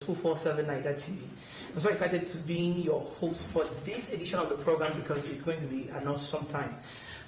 247 Niger TV. I'm so excited to be your host for this edition of the program because it's going to be an awesome time.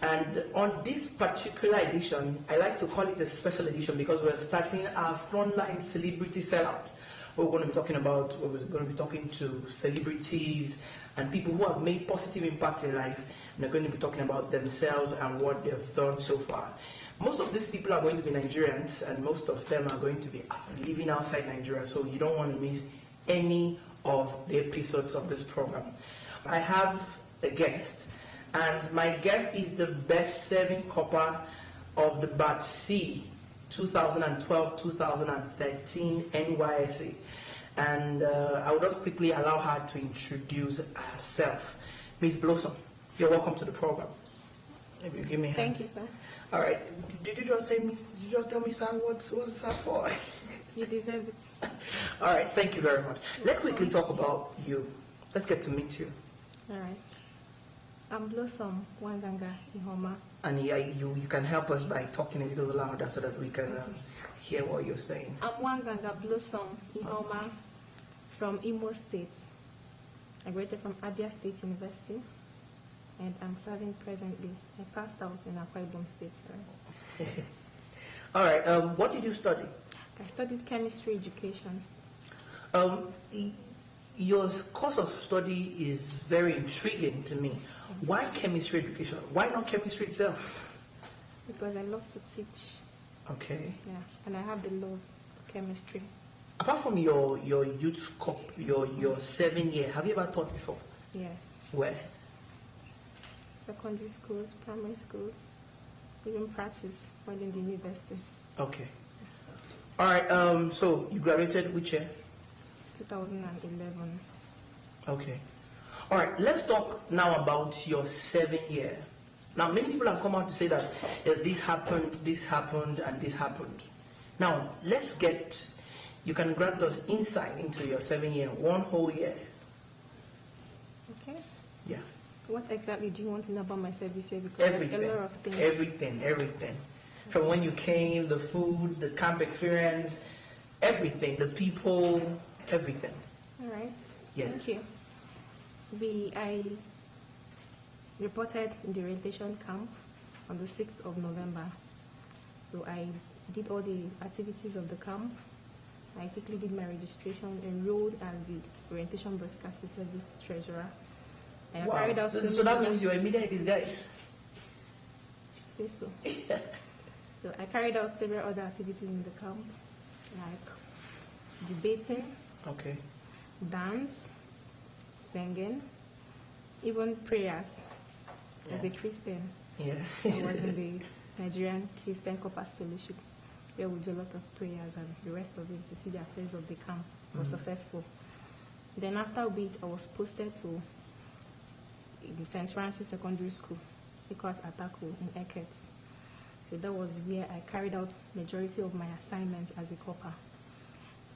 And on this particular edition, I like to call it a special edition because we're starting our Frontline Celebrity Sellout. We're going to be talking to celebrities and people who have made positive impact in life, and they're going to be talking about themselves and what they've done so far. Most of these people are going to be Nigerians, and most of them are going to be living outside Nigeria, so you don't want to miss any of the episodes of this program. I have a guest, and my guest is the best-serving copper of the Batch C 2012-2013 NYSC. And I will just quickly allow her to introduce herself. Ms. Blossom, you're welcome to the program. If you give me a hand. Thank you, sir. All right. Did you just tell me, sir, what's that for? You deserve it. All right. Thank you very much. Let's quickly talk about you. Let's get to meet you. All right. I'm Blossom Wanganga Ihoma. And you can help us by talking a little louder so that we can hear what you're saying. I'm Wanganga Blossom Ihoma from Imo State. I graduated from Abia State University, and I'm serving presently. I passed out in Akwa Ibom State. Right? All right. What did you study? I studied chemistry education. Your course of study is very intriguing to me. Why chemistry education? Why not chemistry itself? Because I love to teach. Okay. Yeah, and I have the love for chemistry. Apart from your youth corp, your 7 year, have you ever taught before? Yes. Where? Secondary schools, primary schools, even practice while in the university. Okay. All right. So you graduated which year? 2011. Okay. All right. Let's talk now about your 7 year. Now, many people have come out to say that this happened, and this happened. Now, you can grant us insight into your 7 year, 1 whole year. Okay. Yeah. What exactly do you want to know about my service here? Because Everything. there's a lot of things. Everything. From when you came, the food, the camp experience, everything, the people, everything. All right. Yeah. Thank you. I reported in the orientation camp on the 6th of November. So I did all the activities of the camp. I quickly did my registration, enrolled as the orientation broadcasting service treasurer. And Wow. I carried out So that means you're immediate these guys. Say so. So I carried out several other activities in the camp, like debating, Okay. dance, singing, even prayers. As a Christian, Yeah. I was in the Nigerian Christian Corpus Fellowship, where we do a lot of prayers and the rest of it to see the affairs of the camp was successful. Then after which I was posted to St. Francis Secondary School, because Atako in Eket. So that was where I carried out majority of my assignments as a corper.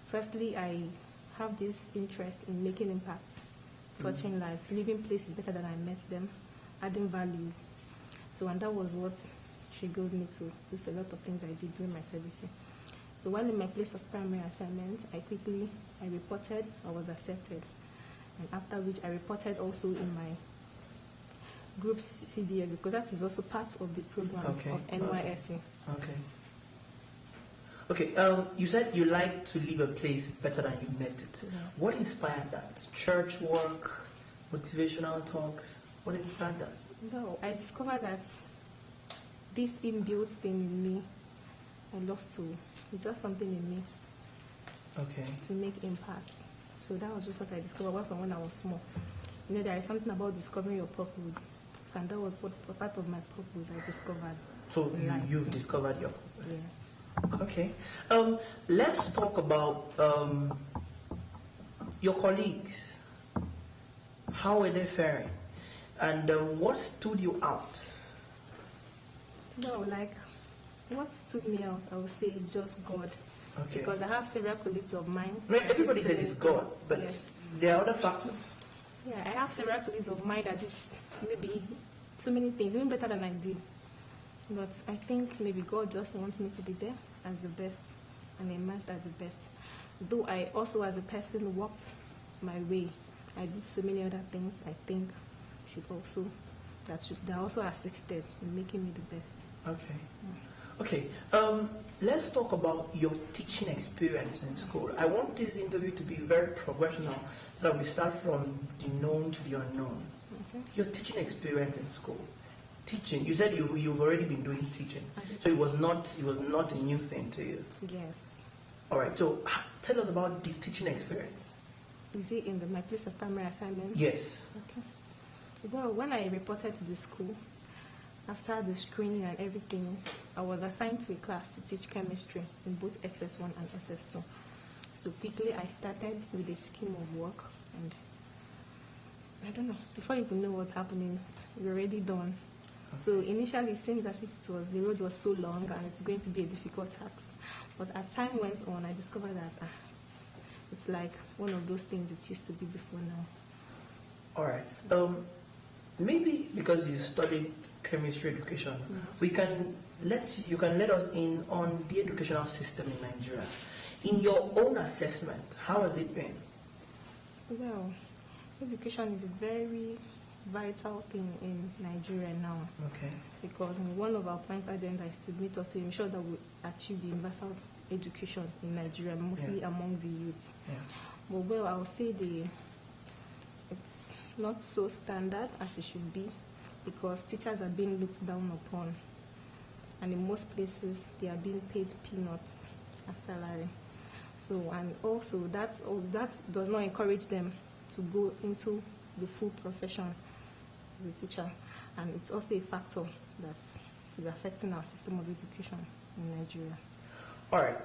Firstly, I have this interest in making impacts, touching lives, leaving places better than I met them, adding values. So, and that was what triggered me to do a lot of things I did during my service. So while in my place of primary assignment, I reported, I was accepted. And after which I reported also in my group CDS, because that is also part of the programs of NYSC. Okay, you said you like to leave a place better than you met it. Yes. What inspired that? Church work, motivational talks? What inspired that? No, I discovered that this inbuilt thing in me, I love to, it's just something in me. Okay. To make impact. So that was just what I discovered from when I was small. You know, there is something about discovering your purpose. So and that was what part of my purpose I discovered. So you've discovered your purpose? Yes. Okay. Let's talk about your colleagues. How were they faring? And what stood you out? No, like, what stood me out, I would say, is just God. Okay. Because I have several colleagues of mine. Everybody says it's God, but yes, there are other factors. Yeah, I have several colleagues of mine that did maybe too many things, even better than I did. But I think maybe God just wants me to be there as the best and emerged as the best. though I also as a person walked my way, I did so many other things I think that also assisted in making me the best. Okay. Okay. Let's talk about your teaching experience in school. I want this interview to be very professional so that we start from the known to the unknown. Okay. Your teaching experience in school. Teaching. You said you've already been doing teaching, so it was not a new thing to you. Yes. All right. So tell us about the teaching experience. Is it in my place of primary assignment? Yes. Okay. Well, when I reported to the school, after the screening and everything, I was assigned to a class to teach chemistry in both SS1 and SS2. So quickly I started with a scheme of work, and I don't know, before you even know what's happening, we're already done. Okay. So initially it seems as if the road was so long and it's going to be a difficult task. But as time went on, I discovered that it's like one of those things it used to be before now. All right. Maybe because you studied chemistry education, you can let us in on the educational system in Nigeria. In your own assessment, how has it been? Well, education is a very vital thing in Nigeria now. Okay. Because one of our points agenda is to meet up to ensure that we achieve the universal education in Nigeria, mostly among the youth. Yeah. But well, I would say it's not so standard as it should be, because teachers are being looked down upon, and in most places they are being paid peanuts as salary. So, and also that does not encourage them to go into the full profession as a teacher, and it's also a factor that is affecting our system of education in Nigeria. All right.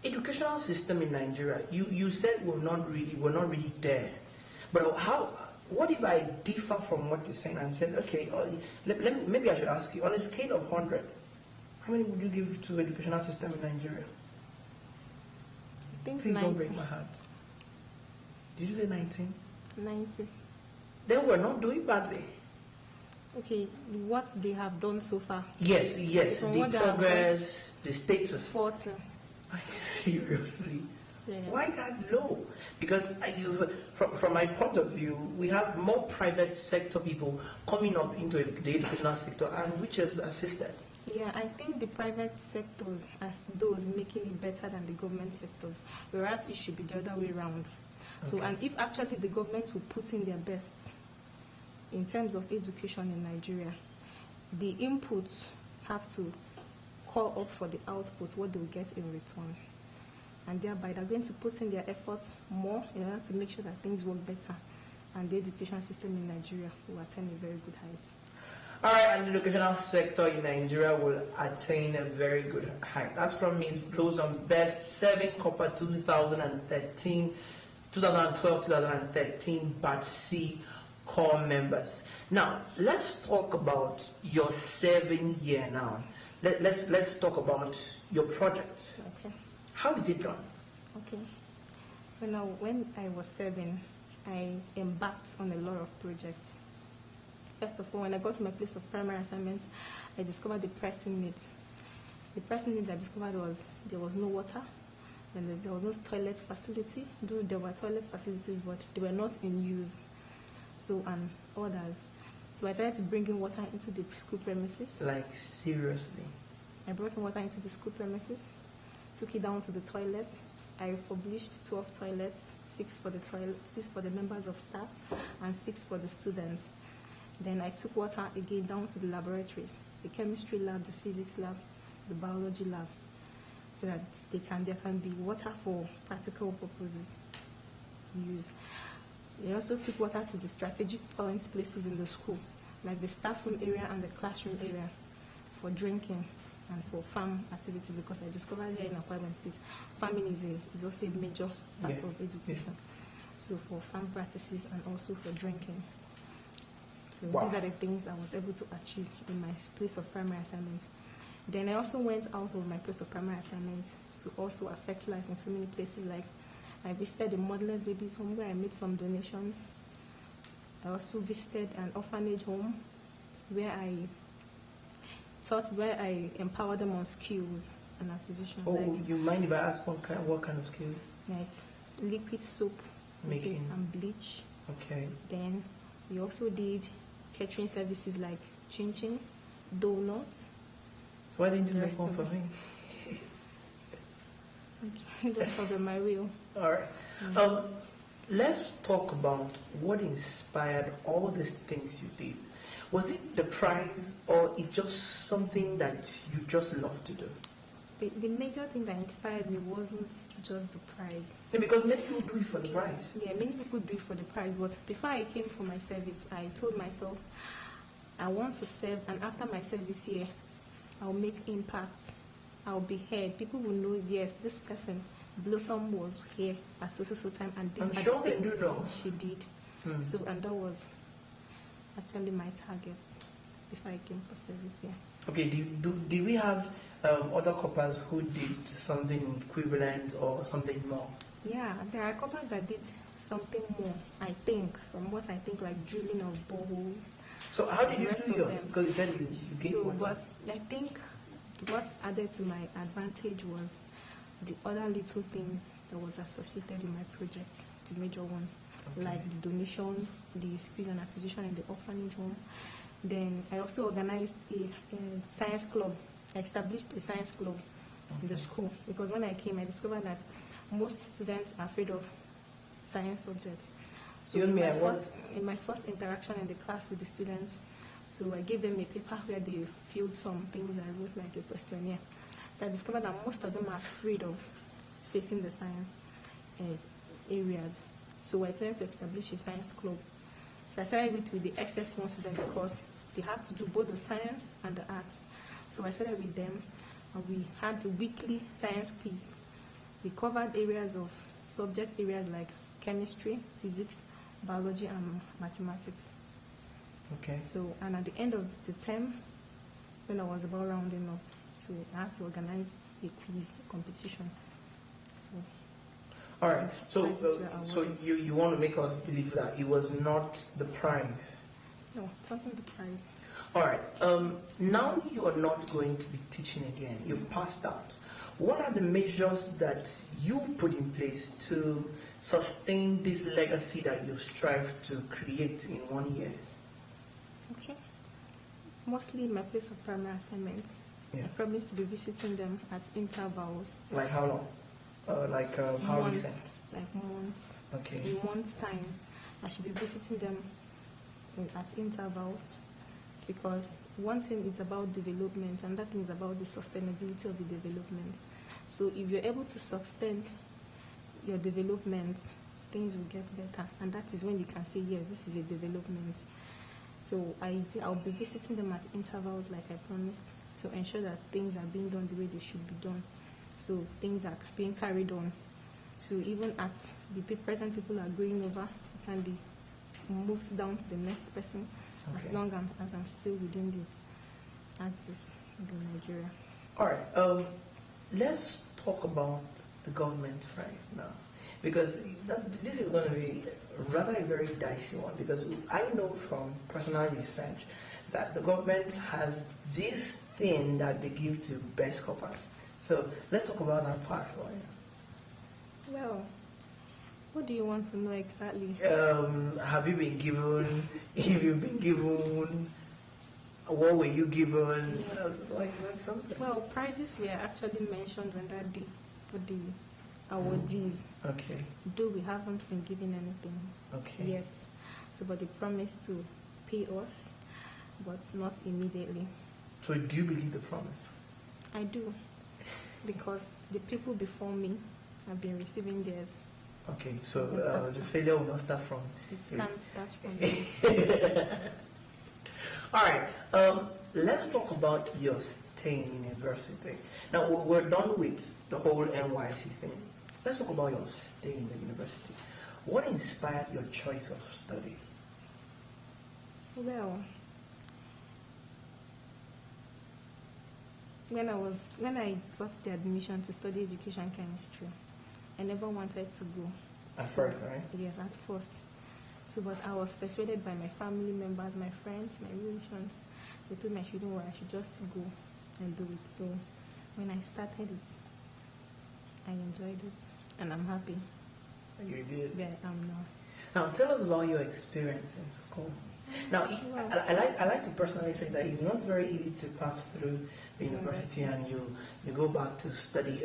Educational system in Nigeria, you said we're not really there. But what if I differ from what you're saying and said, okay, maybe I should ask you, on a scale of 100, how many would you give to educational system in Nigeria? I think Please 90. don't break my heart. Did you say 19? 90. Then we're not doing badly. Okay, what they have done so far? Yes, the progress, the status. 40. Seriously? Yes. Why that low? Because from my point of view, we have more private sector people coming up into the educational sector, and which is assisted. Yeah, I think the private sectors as those making it better than the government sector, whereas it should be the other way around. Okay. So, and if actually the government will put in their best in terms of education in Nigeria, the inputs have to call up for the output, what they will get in return. And thereby they're going to put in their efforts more in order to make sure that things work better, and the education system in Nigeria will attain a very good height. All right, and the educational sector in Nigeria will attain a very good height. That's from Ms. Blossom, Best 7 Copper 2013, 2012-2013 Batch C core members. Now, let's talk about your 7-year now. Let's talk about your project. Okay. How is it done? Okay. When I was 7, I embarked on a lot of projects. First of all, when I got to my place of primary assignment, I discovered the pressing needs. The pressing needs I discovered was there was no water, and there was no toilet facility. Though there were toilet facilities, but they were not in use. So, and others. So I started to bring in water into the school premises. Like, seriously? I brought some water into the school premises, took it down to the toilet. I published 12 toilets, 6 for the members of staff, and 6 for the students. Then I took water again down to the laboratories, the chemistry lab, the physics lab, the biology lab, so that there can be water for practical purposes use. I also took water to the strategic places in the school, like the staff room area and the classroom area, for drinking and for farm activities, because I discovered here in Akwa Ibom State, farming is also a major part of education. So for farm practices and also for drinking. So these are the things I was able to achieve in my place of primary assignment. Then I also went out of my place of primary assignment to also affect life in so many places. Like I visited the motherless babies home where I made some donations. I also visited an orphanage home where I empowered them on skills and acquisition. Oh, Like, you mind if I ask what kind of skill? like liquid soap Making. and bleach. Okay. Then we also did catering services like chin-chin, donuts. So why didn't you The make rest one of for it. me? Don't problem, I will. All right. Let's talk about what inspired all these things you did. Was it the prize or it just something that you just love to do? The major thing that inspired me wasn't just the prize. Yeah, because many people do it for the prize. Yeah, many people do it for the prize, but before I came for my service, I told myself I want to serve, and after my service here, I'll make impact. I'll be heard. People will know, yes, this person, Blossom, was here at so time, and this I'm are sure the they things do know. she did. So, and that was actually my target before I came for service here. Okay, did we have other coppers who did something equivalent or something more? Yeah, there are couples that did something more, I think, from what I think, like drilling of boreholes. So how did you Rest do of yours? them. Because you said you gave So, one. but I think what added to my advantage was the other little things that was associated with my project, the major one, Okay. like the donation, the skills and acquisition in the orphanage home. Then I also organized a science club. I established a science club in the school because when I came, I discovered that most students are afraid of science subjects. So You and me, in my first interaction in the class with the students, so I gave them a paper where they filled some things. I wrote like a questionnaire. So I discovered that most of them are afraid of facing the science areas. So I decided to establish a science club. So I started with the SS1 students because they had to do both the science and the arts. So I started with them, and we had a weekly science quiz. We covered areas of subject areas like chemistry, physics, biology, and mathematics. Okay. So, and at the end of the term, when I was about rounding up, so I had to organize a quiz competition. All right. So, Prizes were so awarded. you want to make us believe that it was not the prize. No, it wasn't the prize. All right. Now you are not going to be teaching again. You've passed out. What are the measures that you've put in place to sustain this legacy that you strive to create in 1 year? Okay. Mostly in my place of primary assignment. Yes. I promised to be visiting them at intervals. Like how long? How months, recent? like months. Okay. In months' time, I should be visiting them at intervals, because one thing is about development, and that thing is about the sustainability of the development. So if you're able to sustain your development, things will get better, and that is when you can say, yes, this is a development. So I'll be visiting them at intervals like I promised, to ensure that things are being done the way they should be done. So things are being carried on. So even as the present people are going over, it can be moved down to the next person, as Okay. long as I'm still within the axis of Nigeria. All right. Let's talk about the government right now, because this is going to be rather a very dicey one, because I know from personal research that the government has this thing that they give to best coppers. So let's talk about that part for you. Well, what do you want to know exactly? Have you been given? If you've been given, what were you given? Like something. Well, prizes were actually mentioned on that day for the awardees, Okay. though we haven't been given anything Okay. yet. So, but they promised to pay us, but not immediately. So do you believe the promise? I do, because the people before me have been receiving theirs. Okay. So the failure will not start from. It can't start from there. All right. Let's talk about your stay in university. Now we're done with the whole NYSC thing. Let's talk about your stay in the university. What inspired your choice of study? Well, when I got the admission to study education chemistry, I never wanted to go. At first, right? Yes, at first. So, but I was persuaded by my family members, my friends, my relations. They told me I shouldn't worry, I should just go and do it. So, when I started it, I enjoyed it, and I'm happy You did. where I am now. Now, tell us about your experience in school. Now, I like to personally say that it's not very easy to pass through the university and you go back to study,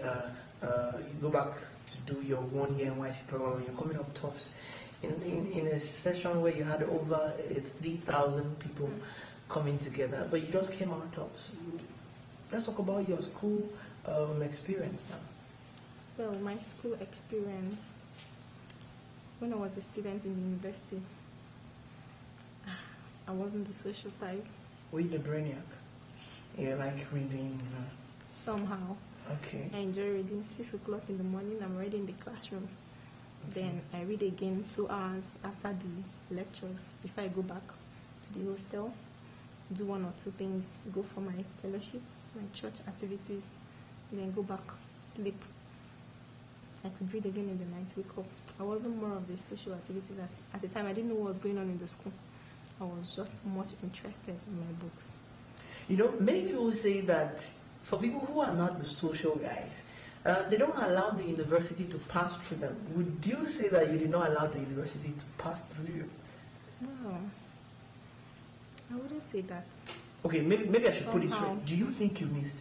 you go back to do your 1 year NYSC program and you're coming up tops. In a session where you had over 3,000 people coming together, but you just came out tops. Let's talk about your school experience now. Well, my school experience, when I was a student in the university, I wasn't the social type. Were you the brainiac? You like reading? Somehow. Okay. I enjoy reading. 6 o'clock in the morning, I'm reading in the classroom. Okay. Then I read again 2 hours after the lectures before I go back to the hostel, do 1 or 2 things, go for my fellowship, my church activities, then go back, sleep. I could read again in the night, wake up. I wasn't more of the social activities. At the time, I didn't know what was going on in the school. I was just much interested in my books. You know, many people say that for people who are not the social guys, they don't allow the university to pass through them. Would you say that you did not allow the university to pass through you? No, I wouldn't say that. Okay, maybe I should put it Somehow. straight. Do you think you missed?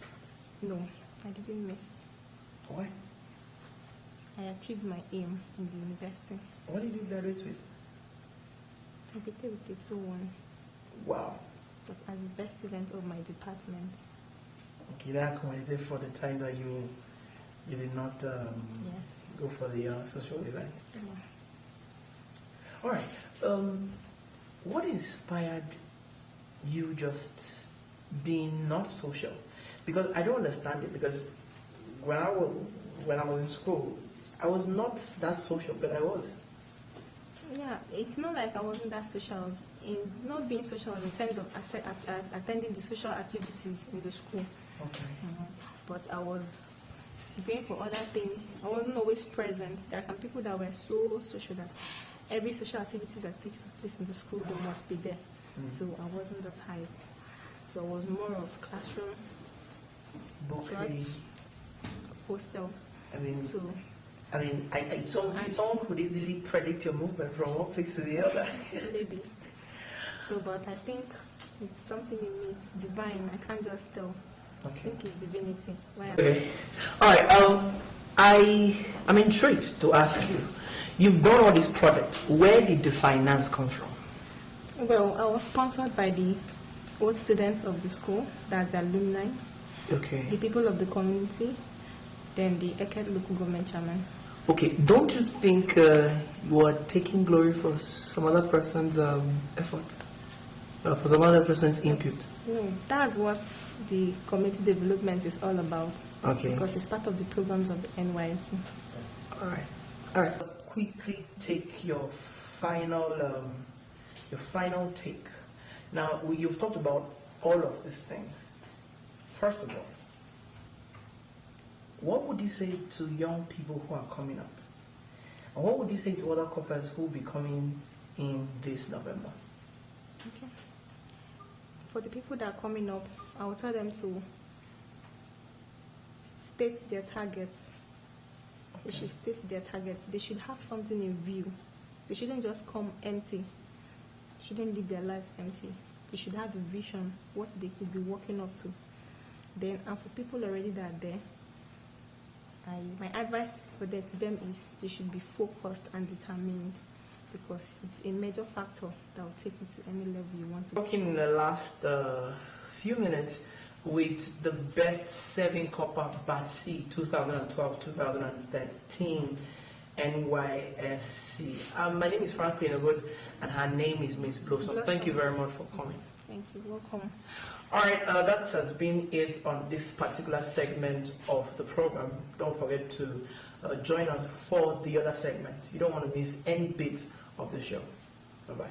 No, I didn't miss. Why? I achieved my aim in the university. What did you graduate with? I graduated with a SO1, Wow. but as the best student of my department. Okay, that accommodated for the time that you did not Yes. go for the social event. Yeah. All right. What inspired you just being not social? Because I don't understand it. Because when I was in school, I was not that social, but I was. Yeah, it's not like I wasn't that social. I was in not being social in terms of attending the social activities in the school. Okay. But I was going for other things. I wasn't always present. There are some people that were so social that every social activities that takes place in the school, they must be there. So I wasn't the type. So I was more of classroom, Book church, reading. hostel. I mean, So someone could easily predict your movement from one place to the other. maybe. So, but I think it's something in me. It's divine. I can't just tell. I think it's divinity. Why? Okay. All right. I'm intrigued to ask you. You've done all these projects. Where did the finance come from? Well, I was sponsored by the old students of the school, that's the alumni, Okay. the people of the community, then the Eket local government chairman. Okay. Don't you think you are taking glory for some other person's effort, for some other person's input? No, that's what the community development is all about. Okay. Because it's part of the programs of the NYSC. All right. All right. Quickly take your final take. Now, you've talked about all of these things. First of all, what would you say to young people who are coming up? And what would you say to other couples who will be coming in this November? Okay. For the people that are coming up, I will tell them to state their targets. They should state their target. They should have something in view. They shouldn't just come empty. They shouldn't live their life empty. They should have a vision, what they could be working up to. Then, and for people already that are there, my advice to them is they should be focused and determined, because it's a major factor that will take you to any level you want to. Talking in the last few minutes with the best serving copper batch C 2012-2013 NYSC. My name is Franklin Ogot and her name is Miss Blossom. Thank you very much for coming. Thank you. Welcome. All right, that has been it on this particular segment of the program. Don't forget to join us for the other segment. You don't want to miss any bit of the show. Bye-bye.